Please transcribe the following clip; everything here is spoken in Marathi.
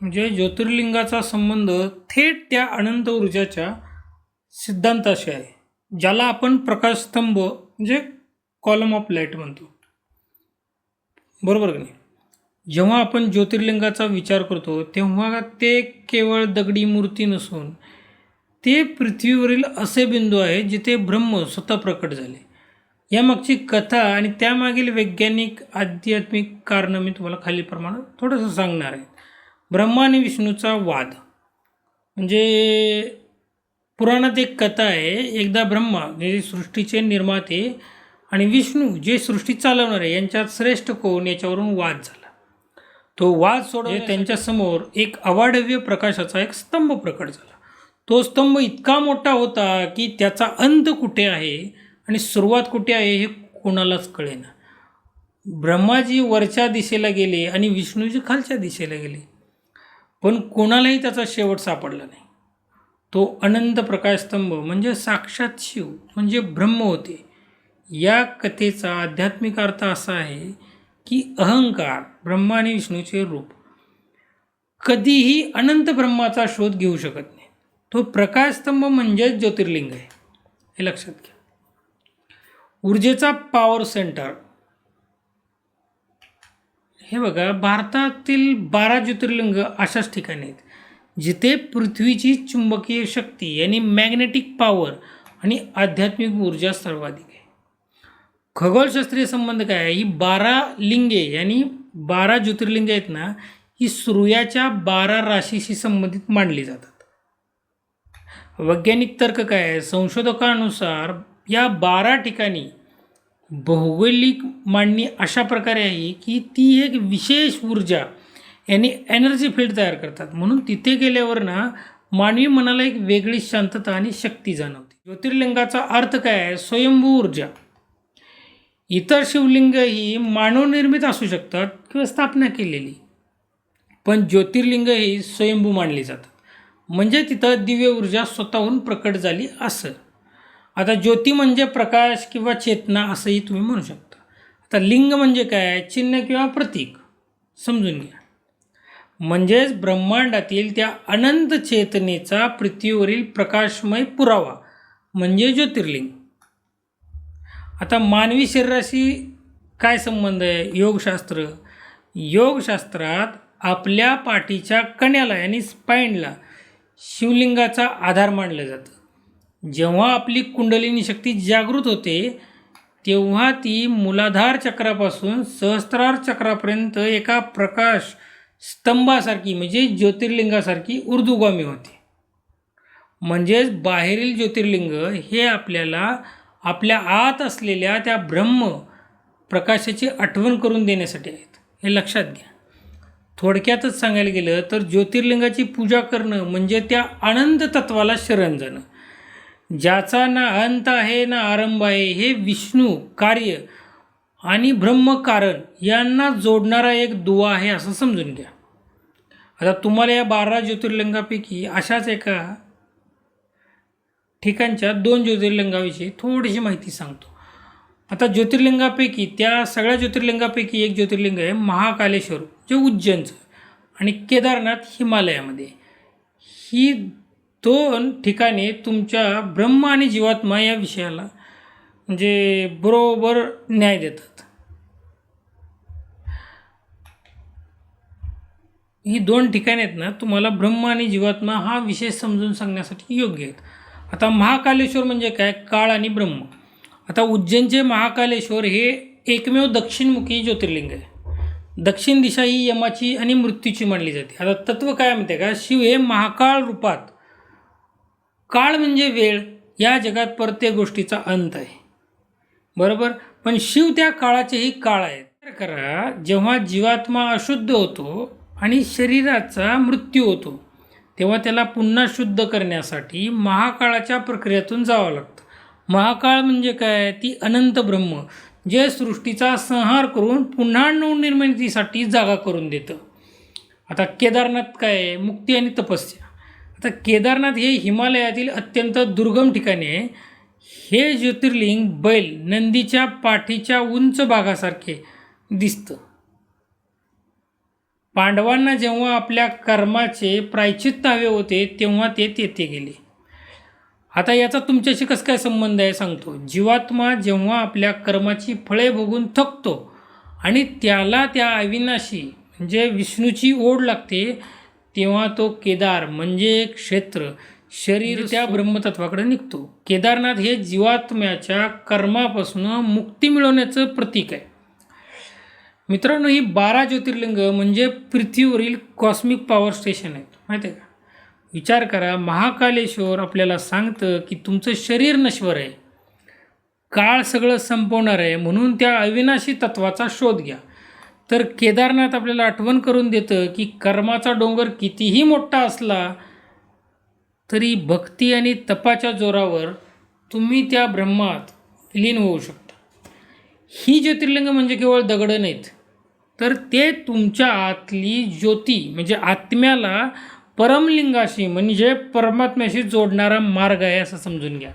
म्हणजे ज्योतिर्लिंगाचा संबंध थेट त्या अनंत ऊर्जाच्या सिद्धांताशी आहे, ज्याला आपण प्रकाशस्तंभ म्हणजे कॉलम ऑफ लाईट म्हणतो. बरोबर की नाही? जेव्हा आपण ज्योतिर्लिंगाचा विचार करतो तेव्हा ते केवळ दगडी मूर्ती नसून ते पृथ्वीवरील असे बिंदू आहेत जिथे ब्रह्म स्वतः प्रकट झाले. यामागची कथा आणि त्यामागील वैज्ञानिक आध्यात्मिक कारणं मी तुम्हाला खालीलप्रमाणे थोडंसं सांगणार आहे. ब्रह्मा आणि विष्णूचा वाद. म्हणजे पुराणात एक कथा आहे, एकदा ब्रह्मा जे सृष्टीचे निर्माते आणि विष्णू जे सृष्टी चालवणारे यांच्यात श्रेष्ठ कोण याच्यावरून वाद झाला. तो वाद सोडवण्यासाठी त्यांच्यासमोर एक अवाढव्य प्रकाशाचा एक स्तंभ प्रकट झाला. तो स्तंभ इतका मोठा होता की त्याचा अंत कुठे आहे आणि सुरुवात कुठे आहे हे कोणालाच कळेना. ब्रह्माजी वरच्या दिशेला गेले आणि विष्णूजी खालच्या दिशेला गेले, पण कोणालाही त्याचा शेवट सापडला नाही. तो अनंत प्रकाशस्तंभ म्हणजे साक्षात शिव म्हणजे ब्रह्म होते. या कथेचा आध्यात्मिक अर्थ असा आहे की अहंकार, ब्रह्मा आणि विष्णूचे रूप कधीही अनंत ब्रह्माचा शोध घेऊ शकत नाही. तो प्रकाशस्तंभ म्हणजेच ज्योतिर्लिंग आहे, हे लक्षात घ्या. ऊर्जेचा पॉवर सेंटर. हे बघा, भारतातील 12 ज्योतिर्लिंग अशाच ठिकाणी आहेत जिथे पृथ्वीची चुंबकीय शक्ती यानी मॅग्नेटिक पॉवर आणि आध्यात्मिक ऊर्जा सर्वाधिक आहे. खगोलशास्त्रीय संबंध काय आहे? ही 12 लिंगे यानी 12 ज्योतिर्लिंग आहेत ना, ही सूर्याच्या 12 राशीशी संबंधित मानली जातात. वैज्ञानिक तर्क काय आहे? संशोधकानुसार या 12 ठिकाणी भौगोलिक मांडणी अशा प्रकारे आहे की ती एक विशेष ऊर्जा यानी एनर्जी फील्ड तयार करतात, म्हणून तिथे गेल्यावर ना मानवी मनाला एक वेगळी शांतता आणि शक्ती जाणवते. ज्योतिर्लिंगाचा अर्थ काय आहे? स्वयंभू ऊर्जा. इतर शिवलिंग ही मानवनिर्मित असू शकतात किंवा स्थापना केलेली, पण ज्योतिर्लिंग ही स्वयंभू मानली जातात. म्हणजे तिथं दिव्य ऊर्जा स्वतःहून प्रकट झाली असं. आता ज्योती म्हणजे प्रकाश किंवा चेतना असंही तुम्ही म्हणू शकता. आता लिंग म्हणजे काय? चिन्ह किंवा प्रतीक समजून घ्या. म्हणजेच ब्रह्मांडातील त्या अनंत चेतनेचा पृथ्वीवरील प्रकाशमय पुरावा म्हणजे ज्योतिर्लिंग. आता मानवी शरीराशी काय संबंध आहे? योगशास्त्र. योगशास्त्रात आपल्या पाठीच्या कण्याला यानी स्पाईनला शिवलिंगाचा आधार मानलं जातं. जेव्हा आपली कुंडलिनी शक्ती जागृत होते तेव्हा ती मूलाधार चक्रापासून सहस्त्रार चक्रापर्यंत एका प्रकाश स्तंभासारखी म्हणजे ज्योतिर्लिंगासारखी ऊर्ध्वगामी होते. म्हणजेच बाहेरील ज्योतिर्लिंग हे आपल्याला आपल्या आत असलेल्या त्या ब्रह्म प्रकाशाची आठवण करून देण्यासाठी आहेत, हे लक्षात घ्या. थोडक्यातच सांगायला गेलं तर ज्योतिर्लिंगाची पूजा करणं म्हणजे त्या अनंत तत्वाला शरण जाणं, ज्याचा ना अंत आहे ना आरंभ आहे. हे विष्णू कार्य आणि ब्रह्म कारण यांना जोडणारा एक दुवा आहे असं समजून घ्या. आता तुम्हाला या 12 ज्योतिर्लिंगापैकी अशाच एका ठिकाणच्या 2 ज्योतिर्लिंगाविषयी थोडीशी माहिती सांगतो. आता ज्योतिर्लिंगापैकी त्या सगळ्या ज्योतिर्लिंगापैकी एक ज्योतिर्लिंग आहे महाकालेश्वर जे उज्जैनचं, आणि केदारनाथ हिमालयामध्ये. ही 2 ठिकाणे तुमच्या ब्रह्म आणि जीवात्मा या विषयाला म्हणजे बरोबर न्याय देतात. ही 2 ठिकाणे आहेत ना, तुम्हाला ब्रह्म आणि जीवात्मा हा विषय समजून सांगण्यासाठी योग्य आहेत. आता महाकालेश्वर म्हणजे काय? काळ आणि ब्रह्म. आता उज्जैनचे महाकालेश्वर हे एकमेव दक्षिणमुखी ज्योतिर्लिंग आहे. दक्षिण दिशा ही यमाची आणि मृत्यूची मानली जाते. आता तत्व काय म्हणते का? शिव हे महाकाळ रूपात, काळ म्हणजे वेळ, या जगात प्रत्येक गोष्टीचा अंत आहे, बरोबर, पण शिव त्या काळाचेही काळ आहेत. विचार करा, जेव्हा जीवात्मा अशुद्ध होतो आणि शरीराचा मृत्यू होतो तेव्हा त्याला पुन्हा शुद्ध करण्यासाठी महाकाळाच्या प्रक्रियेतून जावं लागतं. महाकाळ म्हणजे काय? ती अनंत ब्रह्म जे सृष्टीचा संहार करून पुन्हा नवनिर्मितीसाठी जागा करून देतं. आता केदारनाथ काय आहे? मुक्ती आणि तपस्या. आता केदारनाथ हे हिमालयातील अत्यंत दुर्गम ठिकाणी आहे. हे ज्योतिर्लिंग बैल नंदीच्या पाठीच्या उंच भागासारखे दिसतं. पांडवांना जेव्हा आपल्या कर्माचे प्रायश्चित्त हवे होते तेव्हा ते तेथे गेले. आता याचा तुमच्याशी कसं काय संबंध आहे सांगतो. जीवात्मा जेव्हा आपल्या कर्माची फळे भोगून थकतो आणि त्याला त्या अविनाशी म्हणजे विष्णूची ओढ लागते, तेव्हा तो केदार म्हणजे क्षेत्र शरीर त्या ब्रह्मतत्वाकडे निघतो. केदारनाथ हे जीवात्म्याच्या कर्मापासून मुक्ती मिळवण्याचं प्रतीक आहे. मित्रांनो, ही 12 ज्योतिर्लिंग म्हणजे पृथ्वीवरील कॉस्मिक पॉवर स्टेशन आहेत, माहिती आहे का. विचार करा, महाकालेश्वर आपल्याला सांगतं की तुमचं शरीर नश्वर आहे, काळ सगळं संपवणार आहे, म्हणून त्या अविनाशी तत्वाचा शोध घ्या. तर केदारनाथ आपल्याला आठवण करून देतं की कर्माचा डोंगर कितीही मोठा असला तरी भक्ती आणि तपाच्या जोरावर तुम्ही त्या ब्रह्मात विलीन होऊ शकता. ही ज्योतिर्लिंग म्हणजे केवळ दगडं नाहीत, तर ते तुमच्या आतली ज्योती म्हणजे आत्म्याला परमलिंगाशी म्हणजे परमात्म्याशी जोडणारा मार्ग आहे असं समजून घ्या.